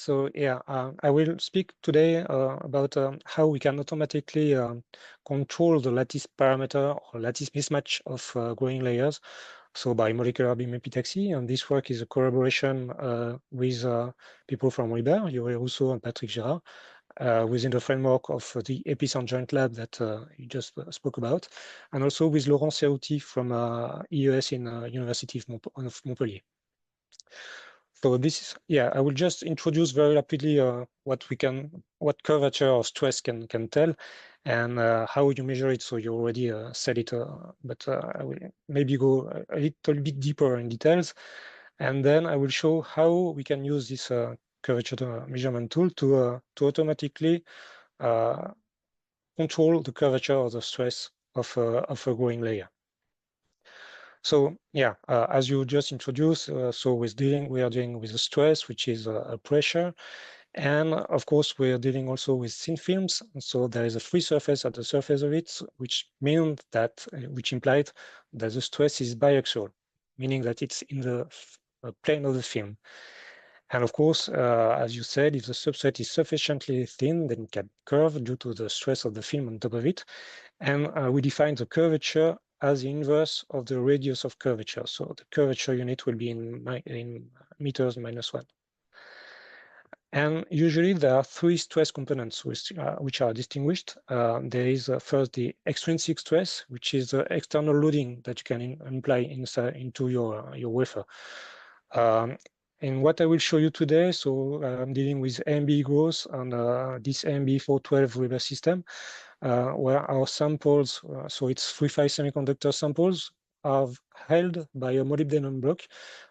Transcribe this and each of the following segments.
So yeah, I will speak today about how we can automatically control the lattice parameter or lattice mismatch of growing layers. So by molecular beam epitaxy, and this work is a collaboration with people from Ribert, Yuri Rousseau and Patrick Girard, within the framework of the Epicentre joint lab that you just spoke about, and also with Laurent Ceruti from IES in University of Montpellier. So this is, yeah, I will just introduce very rapidly what curvature or stress can tell, and how you measure it. So you already said it, but I will maybe go a little bit deeper in details, and then I will show how we can use this curvature measurement tool to automatically control the curvature or the stress of a growing layer. So yeah, as you just introduced, so we are dealing with the stress, which is a pressure. And of course, we're dealing also with thin films. So there is a free surface at the surface of it, which means that, which implied that the stress is biaxial, meaning that it's in the plane of the film. And of course, as you said, if the substrate is sufficiently thin, then it can curve due to the stress of the film on top of it. And we define the curvature as the inverse of the radius of curvature. So the curvature unit will be in meters -1. And usually there are three stress components which are distinguished. There is first the extrinsic stress, which is the external loading that you can imply into your wafer. And what I will show you today, so I'm dealing with AMB growth on this AMB 412 reverse system, where our samples, so it's 3-5 semiconductor samples, are held by a molybdenum block,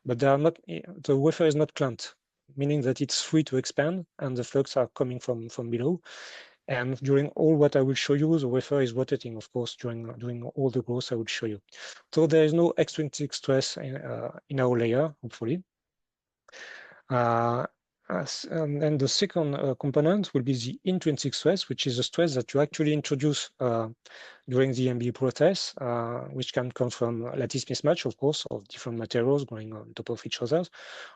but they are not, the wafer is not clamped, meaning that it's free to expand and the flux are coming from below. And during all what I will show you, the wafer is rotating, of course, during all the growth I will show you. So there is no extrinsic stress in our layer, hopefully. And then the second component will be the intrinsic stress, which is a stress that you actually introduce during the MB process, which can come from lattice mismatch, of course, of different materials going on top of each other,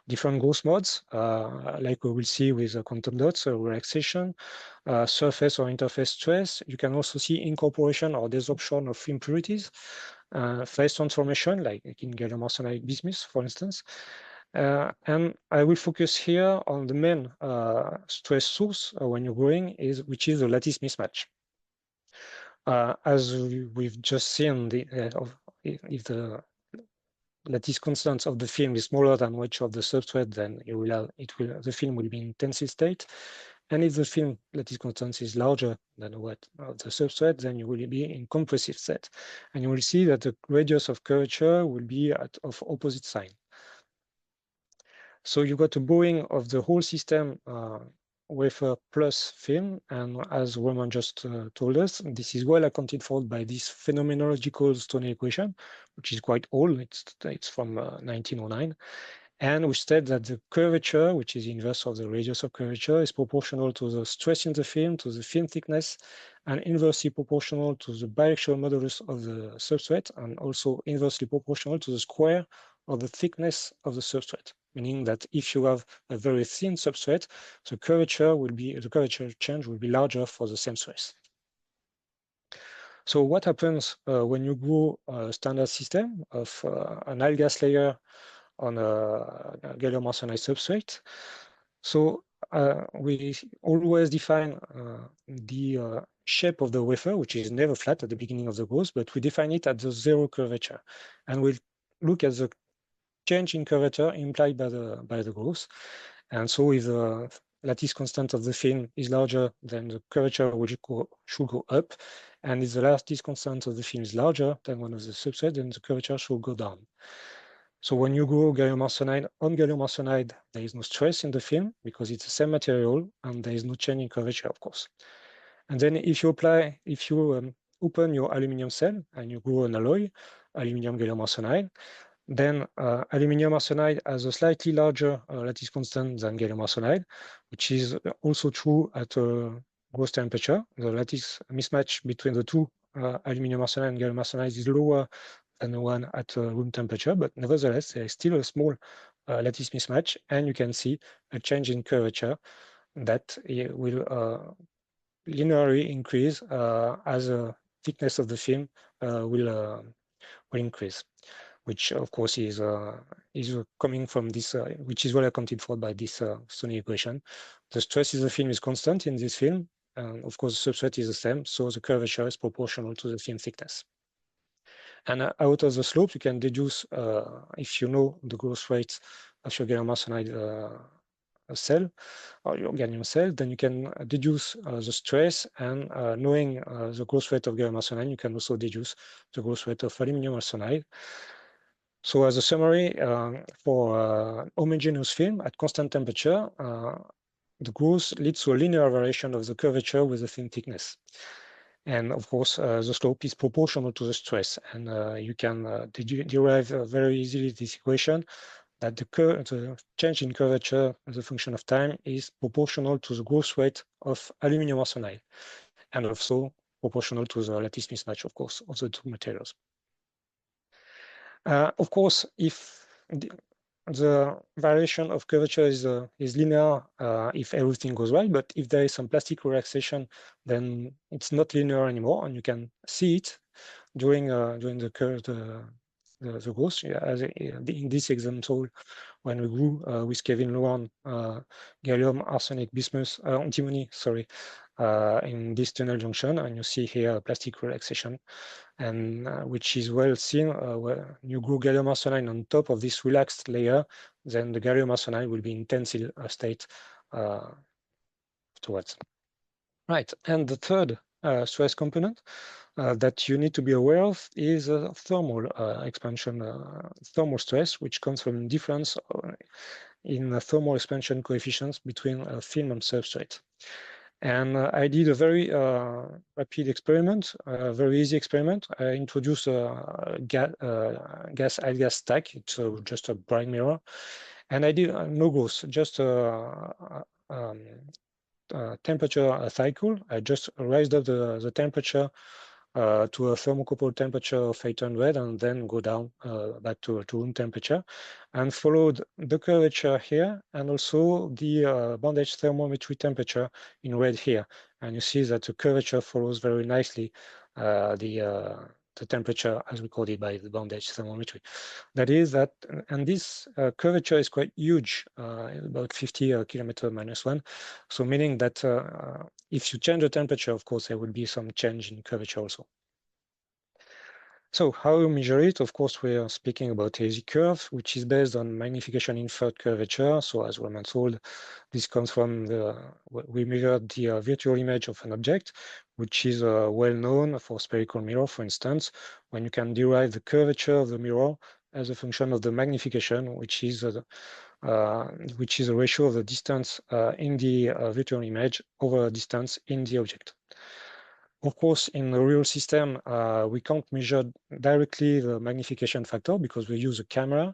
different growth modes, like we will see with quantum dots, relaxation, surface or interface stress. You can also see incorporation or desorption of impurities, phase transformation, like in gallium arsenide bismuth, for instance. And I will focus here on the main stress source when you're growing, which is the lattice mismatch. As we've just seen, if the lattice constant of the film is smaller than which of the substrate, then the film will be in tensile state. And if the film lattice constant is larger than what of the substrate, then you will be in compressive state. And you will see that the radius of curvature will be of opposite sign. So you got a bowing of the whole system wafer plus film, and as Roman just told us, this is well accounted for by this phenomenological Stoney equation, which is quite old. It's from 1909, and which states that the curvature, which is the inverse of the radius of curvature, is proportional to the stress in the film, to the film thickness, and inversely proportional to the biaxial modulus of the substrate, and also inversely proportional to the square of the thickness of the substrate. Meaning that if you have a very thin substrate, the curvature change will be larger for the same stress. So what happens when you grow a standard system of an IGAS layer on a gallium arsenide substrate? So we always define the shape of the wafer, which is never flat at the beginning of the growth, but we define it at the zero curvature. And we'll look at the change in curvature implied by the growth. And so if the lattice constant of the film is larger, then the curvature should go up. And if the lattice constant of the film is larger than one of the substrates, then the curvature should go down. So when you grow gallium arsenide on gallium arsenide, there is no stress in the film because it's the same material and there is no change in curvature, of course. And then if you open your aluminum cell and you grow an alloy, aluminum gallium arsenide, then aluminum arsenide has a slightly larger lattice constant than gallium arsenide, which is also true at growth temperature. The lattice mismatch between the two aluminum arsenide and gallium arsenide is lower than the one at room temperature, but nevertheless, there is still a small lattice mismatch, and you can see a change in curvature that will linearly increase as the thickness of the film will increase, which of course is coming from this, which is well accounted for by this Stoney equation. The stress of the film is constant in this film, and of course the substrate is the same, so the curvature is proportional to the film thickness. And out of the slope, you can deduce, if you know the growth rate of your gallium arsenide cell or your gallium cell, then you can deduce the stress, and knowing the growth rate of gallium arsenide, you can also deduce the growth rate of aluminum arsenide. So as a summary, for homogeneous film at constant temperature, the growth leads to a linear variation of the curvature with the film thickness. And of course, the slope is proportional to the stress. And you can derive very easily this equation that the change in curvature as a function of time is proportional to the growth rate of aluminum arsenide, and also proportional to the lattice mismatch, of course, of the two materials. Of course, if the variation of curvature is linear if everything goes well, but if there is some plastic relaxation, then it's not linear anymore, and you can see it during the growth. As in this example, when we grew with Kevin Luan, gallium, arsenic, bismuth, antimony, sorry, in this tunnel junction, and you see here a plastic relaxation, and which is well seen where you grow gallium arsenide on top of this relaxed layer, then the gallium arsenide will be in tensile state afterwards. Right, and the third stress component that you need to be aware of is thermal expansion, thermal stress, which comes from difference in thermal expansion coefficients between film and substrate. And I did a very rapid experiment, a very easy experiment. I introduced a gas stack. It's just a bright mirror. And I did no growth, just temperature cycle. I just raised up the temperature to a thermocouple temperature of 800, and then go down back to room temperature, and followed the curvature here, and also the bondage thermometry temperature in red here. And you see that the curvature follows very nicely the temperature as recorded by the bondage thermometry. That is that, and this curvature is quite huge, about 50 kilometer minus 1. So meaning that if you change the temperature, of course, there will be some change in curvature also. So how we measure it? Of course, we are speaking about a Z-curve, which is based on magnification inferred curvature. So as Roman told, this comes from we measured the virtual image of an object, which is well known for spherical mirror, for instance, when you can derive the curvature of the mirror as a function of the magnification, which is a ratio of the distance in the virtual image over a distance in the object. Of course, in the real system, we can't measure directly the magnification factor because we use a camera,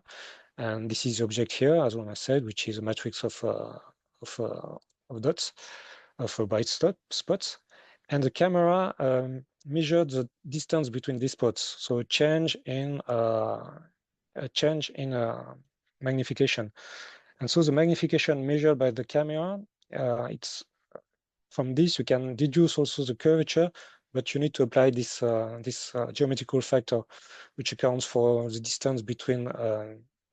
and this is the object here, as Rona said, which is a matrix of dots, of bright spots, and the camera measured the distance between these spots, so a change in magnification, and so the magnification measured by the camera, it's from this, you can deduce also the curvature, but you need to apply this geometrical factor, which accounts for the distance between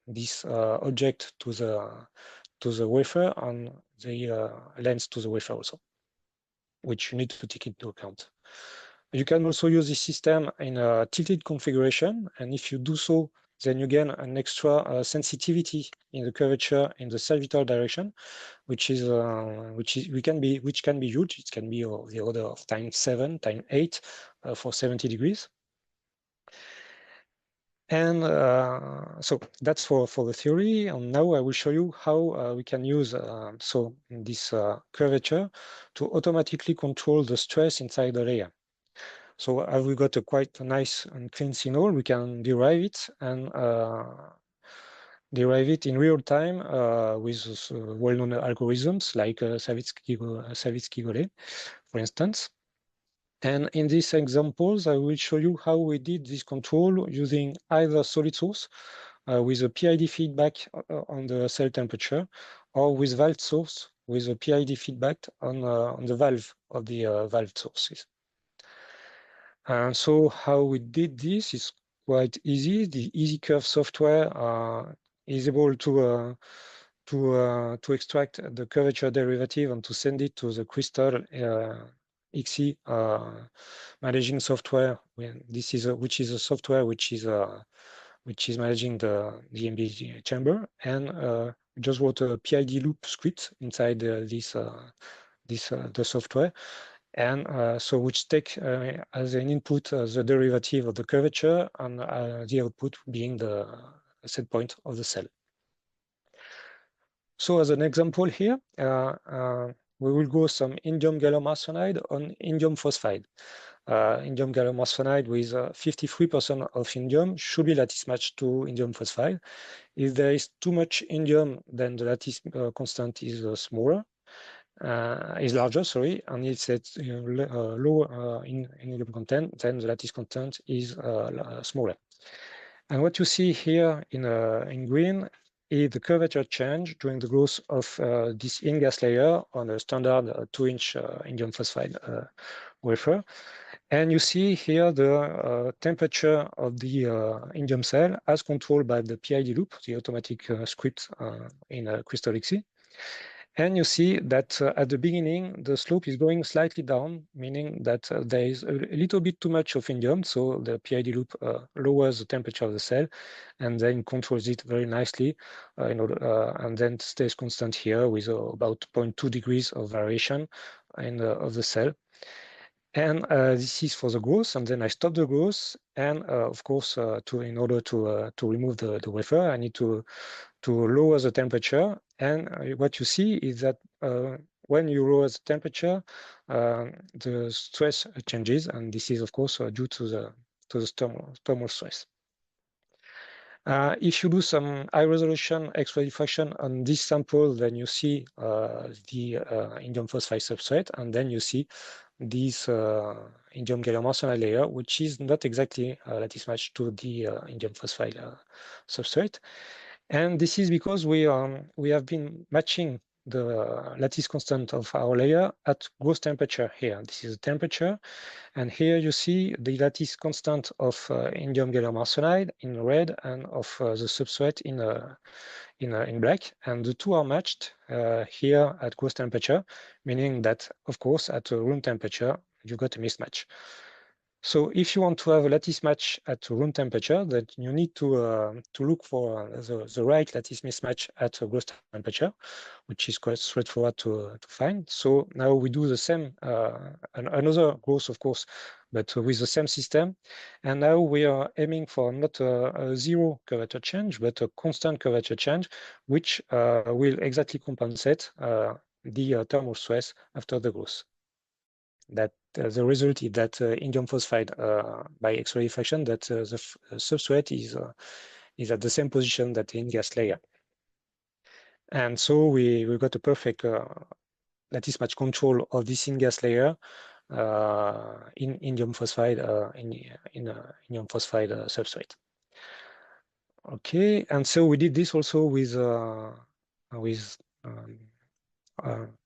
this object to the wafer and the lens to the wafer also, which you need to take into account. You can also use this system in a tilted configuration, and if you do so, then you gain an extra sensitivity in the curvature in the cervical direction, which can be huge. It can be of the order of ×7, ×8 for 70 degrees. And so that's for the theory. And now I will show you how we can use this curvature to automatically control the stress inside the layer. So as we got a quite nice and clean signal, we can derive it and derive it in real time with well-known algorithms like Savitsky-Golay, for instance. And in these examples, I will show you how we did this control using either solid source with a PID feedback on the cell temperature, or with valve source with a PID feedback on the valve of the valve sources. And so how we did this is quite easy. The EasyCurve software is able to extract the curvature derivative and to send it to the Crystal XE managing software. This is which is a software which is managing the MB chamber, and just wrote a PID loop script inside the software, and so which take as an input the derivative of the curvature, and the output being the set point of the cell. So as an example here, we will go some indium gallium arsenide on indium phosphide. Indium gallium arsenide with 53% of indium should be lattice matched to indium phosphide. If there is too much indium, then the lattice constant is smaller. Is larger, sorry, and it's at low in indium content, then the lattice content is smaller. And what you see here in green is the curvature change during the growth of this InGaAs layer on a standard 2-inch indium phosphide wafer. And you see here the temperature of the indium cell as controlled by the PID loop, the automatic script in Crystal XE. And you see that at the beginning, the slope is going slightly down, meaning that there is a little bit too much of indium. So the PID loop lowers the temperature of the cell and then controls it very nicely and then stays constant here with about 0.2 degrees of variation of the cell. And this is for the growth, and then I stop the growth. And of course, in order to remove the wafer, I need to lower the temperature. And what you see is that when you lower the temperature, the stress changes, and this is of course due to the thermal stress. If you do some high resolution X-ray diffraction on this sample, then you see the indium phosphide substrate, and then you see this indium gallium arsenide layer, which is not exactly lattice matched to the indium phosphide substrate. And this is because we have been matching the lattice constant of our layer at gross temperature here. This is the temperature, and here you see the lattice constant of indium gallium arsenide in red and of the substrate in black, and the two are matched here at gross temperature, meaning that, of course, at room temperature, you got a mismatch. So if you want to have a lattice match at room temperature, then you need to look for the right lattice mismatch at gross temperature, which is quite straightforward to find. So now we do the same, another growth, of course, but with the same system. And now we are aiming for not a zero curvature change, but a constant curvature change, which will exactly compensate the thermal stress after the growth. That the result is that indium phosphide by X-ray diffraction, that the substrate is at the same position that the InGaAs layer. And so we got a perfect lattice match control of this InGaAs layer in indium phosphide indium phosphide substrate. Okay, and so we did this also with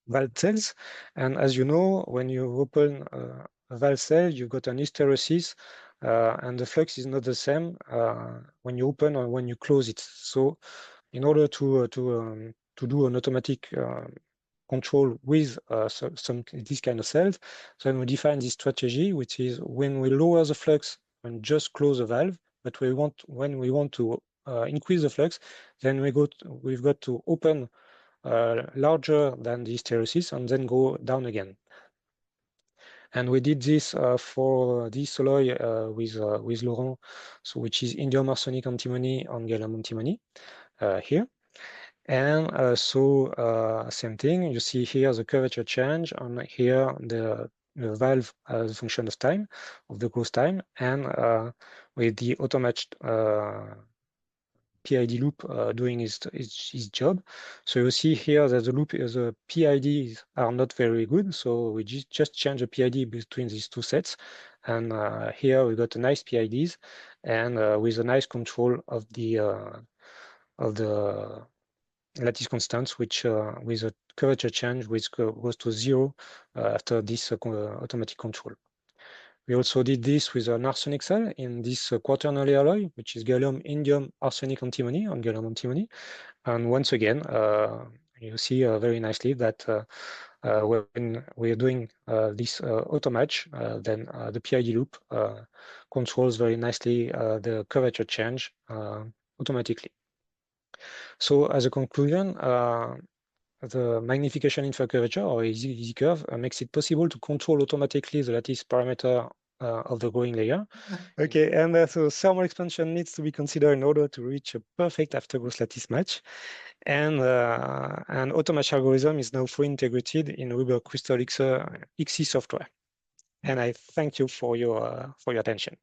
valve cells. And as you know, when you open a valve cell, you've got an hysteresis, and the flux is not the same when you open or when you close it. So in order to do an automatic control with this kind of cells, then we define this strategy, which is when we lower the flux and just close the valve, but when we want to increase the flux, then we've got to open larger than the hysteresis and then go down again. And we did this for this alloy with Laurent, so which is indium arsenic antimony on gallium antimony here. And same thing, you see here the curvature change, and here the valve as a function of time, of the growth time, and with the auto-matched PID loop doing its job. So you see here that the PIDs are not very good. So we just change the PID between these two sets. And here we got a nice PIDs and with a nice control of the of the lattice constants, which with a curvature change which goes to 0 after this automatic control. We also did this with an arsenic cell in this quaternary alloy, which is gallium, indium, arsenic antimony on gallium antimony. And once again, you see very nicely that when we are doing this auto match, then the PID loop controls very nicely the curvature change automatically. So as a conclusion, the magnification infer curvature, or easy curve, makes it possible to control automatically the lattice parameter of the growing layer. Okay, and so thermal expansion needs to be considered in order to reach a perfect aftergrowth lattice match. And an auto-match algorithm is now fully integrated in Weber Crystal XE software. And I thank you for your attention.